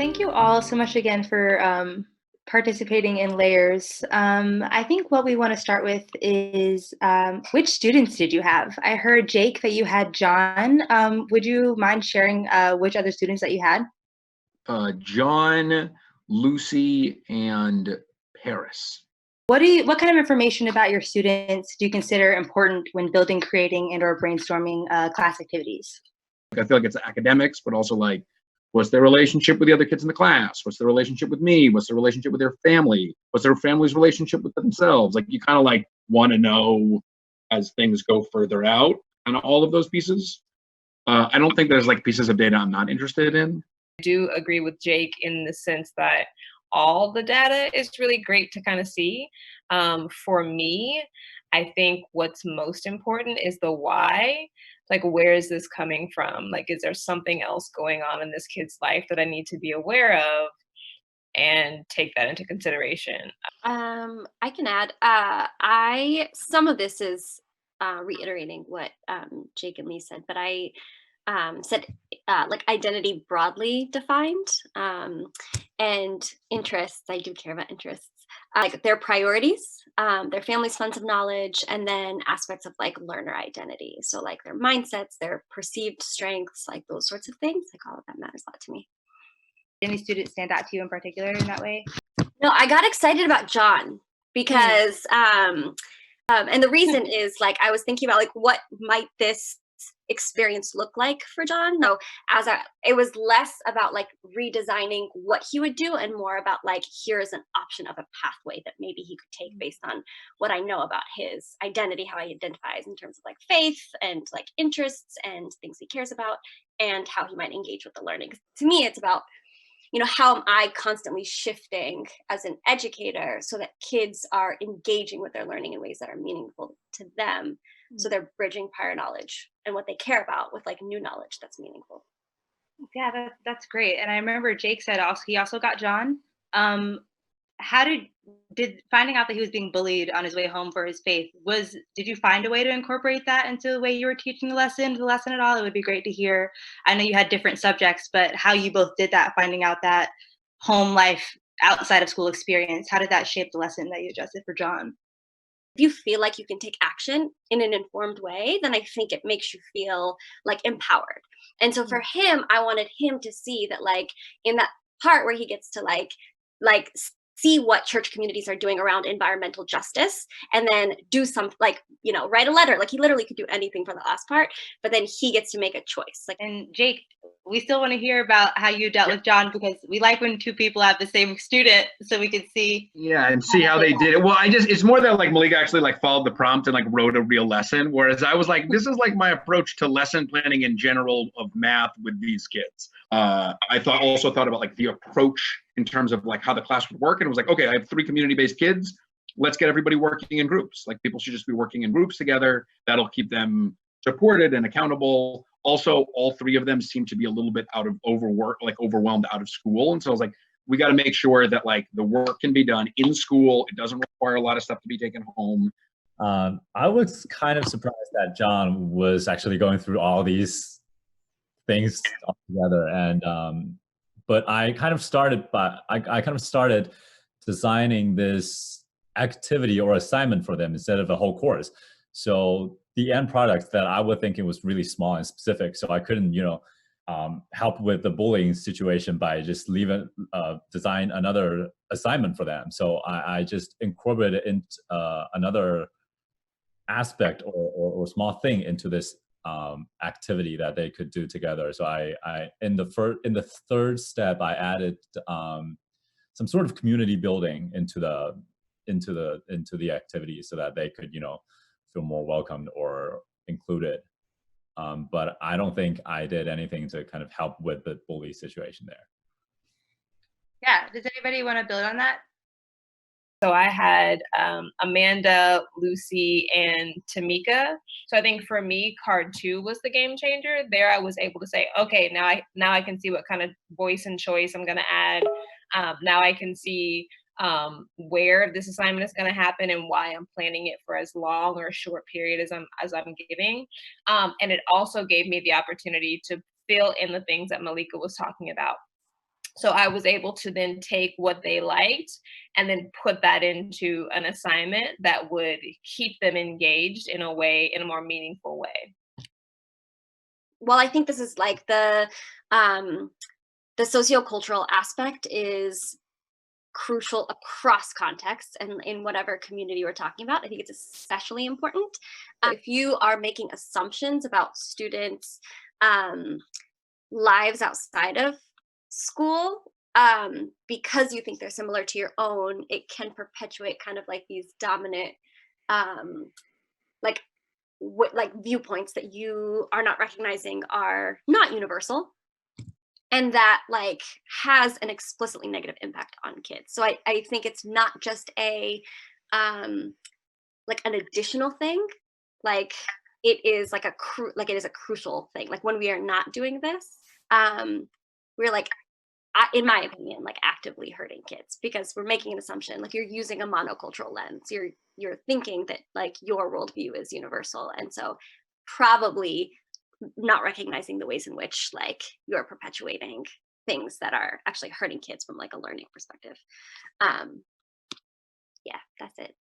Thank you all so much again for participating in layers. I think what we want to start with is which students did you have? I heard, Jake, that you had John. Would you mind sharing which other students that you had? John, Lucy, and Paris. What kind of information about your students do you consider important when building, creating, and or brainstorming class activities? I feel like it's academics, but also like, what's their relationship with the other kids in the class? What's their relationship with me? What's their relationship with their family? What's their family's relationship with themselves? Like, you kind of like want to know as things go further out, and all of those pieces. I don't think there's like pieces of data I'm not interested in. I do agree with Jake in the sense that all the data is really great to kind of see. For me, I think what's most important is the why. Like, where is this coming from? Like, is there something else going on in this kid's life that I need to be aware of and take that into consideration? I can add. I Some of this is reiterating what Jake and Lee said, but I said like identity broadly defined, and interests. I do care about interests, like their priorities, their family's funds of knowledge, and then aspects of like learner identity. So like their mindsets, their perceived strengths, like those sorts of things. Like all of that matters a lot to me. Any students stand out to you in particular in that way? No, I got excited about John because, and the reason is like I was thinking about like what might this experience look like for John. No, it was less about like redesigning what he would do and more about like here's an option of a pathway that maybe he could take based on what I know about his identity, how he identifies in terms of like faith and like interests and things he cares about, and how he might engage with the learning. To me, it's about how am I constantly shifting as an educator so that kids are engaging with their learning in ways that are meaningful to them. So they're bridging prior knowledge and what they care about with like new knowledge that's meaningful. Yeah, that's great. And I remember Jake said he also got John. How did finding out that he was being bullied on his way home for his faith, did you find a way to incorporate that into the way you were teaching the lesson at all? It would be great to hear. I know you had different subjects, but how you both did that, finding out that home life outside of school experience, how did that shape the lesson that you adjusted for John? If you feel like you can take action in an informed way, then I think it makes you feel like empowered. And so for him, I wanted him to see that like in that part where he gets to like see what church communities are doing around environmental justice, and then do some like write a letter. Like he literally could do anything for the last part, but then he gets to make a choice. Like, and Jake, we still want to hear about how you dealt with John, because we like when two people have the same student so we can see. Yeah, and see how they did it. Well, it's more that like Malika actually like followed the prompt and like wrote a real lesson, whereas I was like, this is like my approach to lesson planning in general of math with these kids. I also thought about like the approach in terms of like how the class would work, and it was like, okay, I have 3 community-based kids. Let's get everybody working in groups. Like people should just be working in groups together. That'll keep them supported and accountable. Also, all 3 of them seem to be a little bit overwhelmed out of school. And so I was like, we got to make sure that like the work can be done in school. It doesn't require a lot of stuff to be taken home. I was kind of surprised that John was actually going through all these things all together. And but I kind of started designing this activity or assignment for them instead of a whole course. So the end product that I was thinking was really small and specific, so I couldn't, help with the bullying situation by just design another assignment for them. So I just incorporated another aspect or small thing into this activity that they could do together. So I in the third step, I added some sort of community building into the activity so that they could feel more welcomed or included. But I don't think I did anything to kind of help with the bully situation there. Yeah, does anybody want to build on that? So I had Amanda, Lucy, and Tamika. So I think for me, card 2 was the game changer. There I was able to say, okay, now I can see what kind of voice and choice I'm going to add. Now I can see where this assignment is going to happen and why I'm planning it for as long or a short period as I'm giving. And it also gave me the opportunity to fill in the things that Malika was talking about. So I was able to then take what they liked and then put that into an assignment that would keep them engaged in a way, in a more meaningful way. Well, I think this is like the sociocultural aspect is crucial across contexts and in whatever community we're talking about. I think it's especially important. If you are making assumptions about students' lives outside of school, because you think they're similar to your own, it can perpetuate kind of like these dominant, like like viewpoints that you are not recognizing are not universal, and that like has an explicitly negative impact on kids. So I think it's not just a like an additional thing, like it is like like it is a crucial thing. Like when we are not doing this, we're like in my opinion, like actively hurting kids because we're making an assumption, like you're using a monocultural lens. You're thinking that like your worldview is universal, and so probably not recognizing the ways in which like you're perpetuating things that are actually hurting kids from like a learning perspective. Um, yeah, that's it.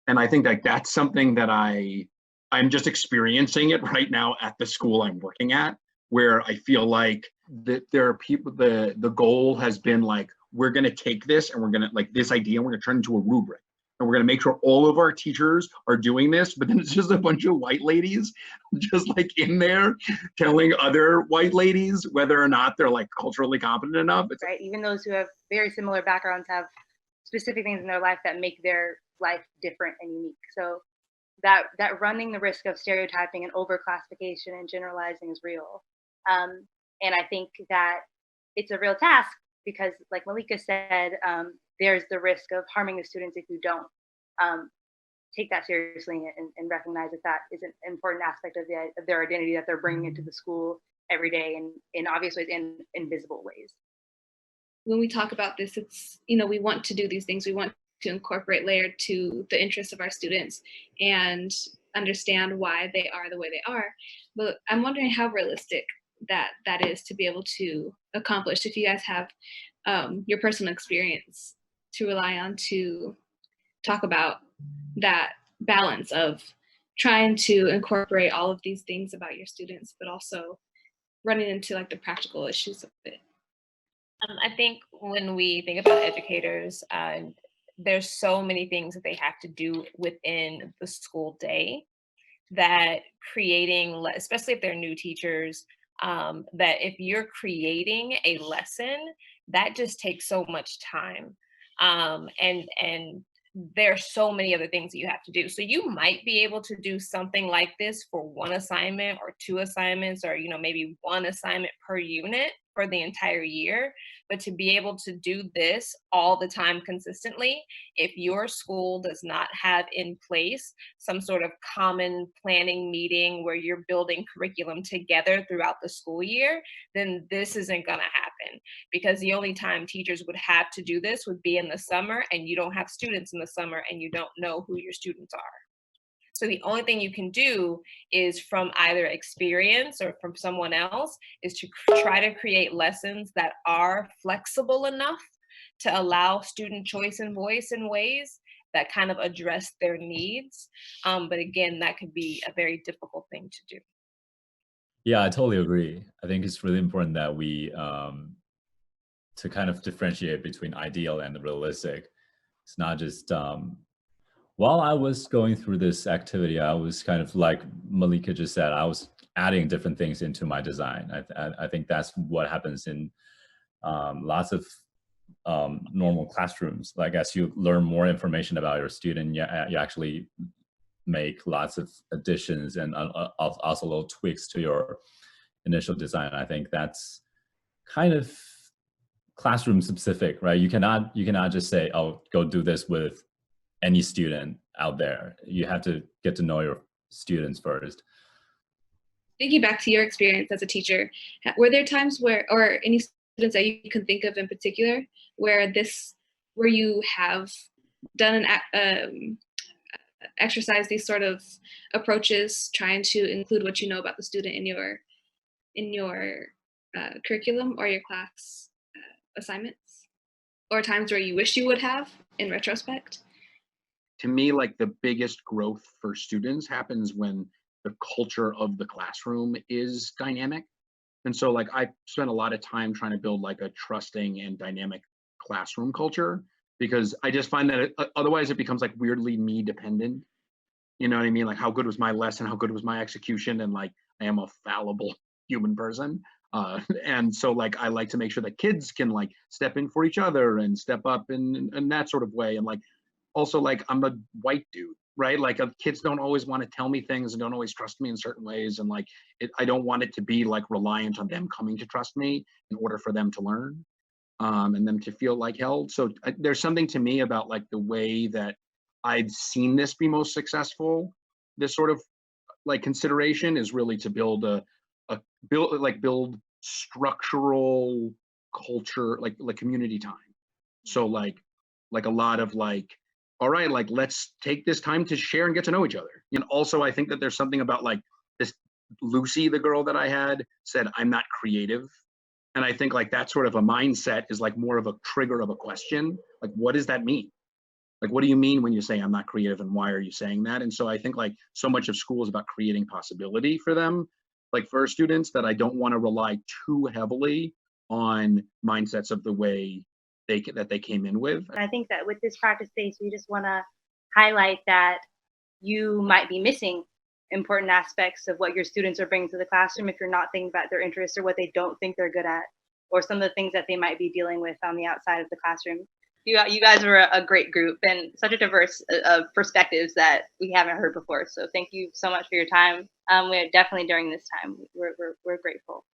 And I think like that's something that I'm just experiencing it right now at the school I'm working at, where I feel like that there are people, the goal has been like, we're going to take this and we're going to like this idea and we're going to turn it into a rubric. And we're going to make sure all of our teachers are doing this, but then it's just a bunch of white ladies just like in there telling other white ladies whether or not they're like culturally competent enough. It's right. Even those who have very similar backgrounds have specific things in their life that make their life different and unique. So that running the risk of stereotyping and overclassification and generalizing is real. And I think that it's a real task because, like Malika said, there's the risk of harming the students if you don't take that seriously and recognize that that is an important aspect of their identity that they're bringing into the school every day and in obvious ways and invisible ways. When we talk about this, it's, you know, we want to do these things. We want to incorporate layer to the interests of our students and understand why they are the way they are. But I'm wondering how realistic that is to be able to accomplish if you guys have your personal experience to rely on to talk about that balance of trying to incorporate all of these things about your students, but also running into like the practical issues of it. I think when we think about educators, there's so many things that they have to do within the school day that creating, especially if they're new teachers, that if you're creating a lesson, that just takes so much time. And there's so many other things that you have to do. So you might be able to do something like this for one assignment or two assignments, or, you know, maybe one assignment per unit for the entire year. But to be able to do this all the time consistently, if your school does not have in place some sort of common planning meeting where you're building curriculum together throughout the school year, then this isn't going to happen, because the only time teachers would have to do this would be in the summer, and you don't have students in the summer and you don't know who your students are. So the only thing you can do is, from either experience or from someone else, is to try to create lessons that are flexible enough to allow student choice and voice in ways that kind of address their needs. But again, that could be a very difficult thing to do. Yeah, I totally agree. I think it's really important that we to kind of differentiate between ideal and realistic. It's not just while I was going through this activity, I was kind of like Malika just said, I was adding different things into my design. I think that's what happens in lots of normal classrooms. Like as you learn more information about your student, you actually make lots of additions and also little tweaks to your initial design. I think that's kind of classroom specific, right? You cannot just say, oh, go do this with any student out there. You have to get to know your students first. Thinking back to your experience as a teacher, were there times where, or any students that you can think of in particular, where you have done an exercise these sort of approaches, trying to include what you know about the student in your curriculum or your class assignments, or times where you wish you would have in retrospect? To me, like the biggest growth for students happens when the culture of the classroom is dynamic. And so like I spent a lot of time trying to build like a trusting and dynamic classroom culture, because I just find that otherwise it becomes like weirdly me dependent. You know what I mean? Like how good was my lesson? How good was my execution? And like I am a fallible human person. And so like I like to make sure that kids can like step in for each other and step up in that sort of way. And like also like I'm a white dude, right? Like kids don't always want to tell me things and don't always trust me in certain ways. And like I don't want it to be like reliant on them coming to trust me in order for them to learn, and them to feel like held. So there's something to me about like the way that I've seen this be most successful. This sort of like consideration is really to build a build structural culture, like community time. So like a lot of like, all right, like let's take this time to share and get to know each other. And also I think that there's something about like this Lucy, the girl that I had, said, I'm not creative. And I think like that sort of a mindset is like more of a trigger of a question. Like, what does that mean? Like, what do you mean when you say I'm not creative, and why are you saying that? And so I think like so much of school is about creating possibility for them, like for students, that I don't want to rely too heavily on mindsets of the way that they came in with. I think that with this practice space, we just want to highlight that you might be missing important aspects of what your students are bringing to the classroom if you're not thinking about their interests or what they don't think they're good at, or some of the things that they might be dealing with on the outside of the classroom. You guys were a great group and such a diverse of perspectives that we haven't heard before. So thank you so much for your time. We're definitely during this time, we're grateful.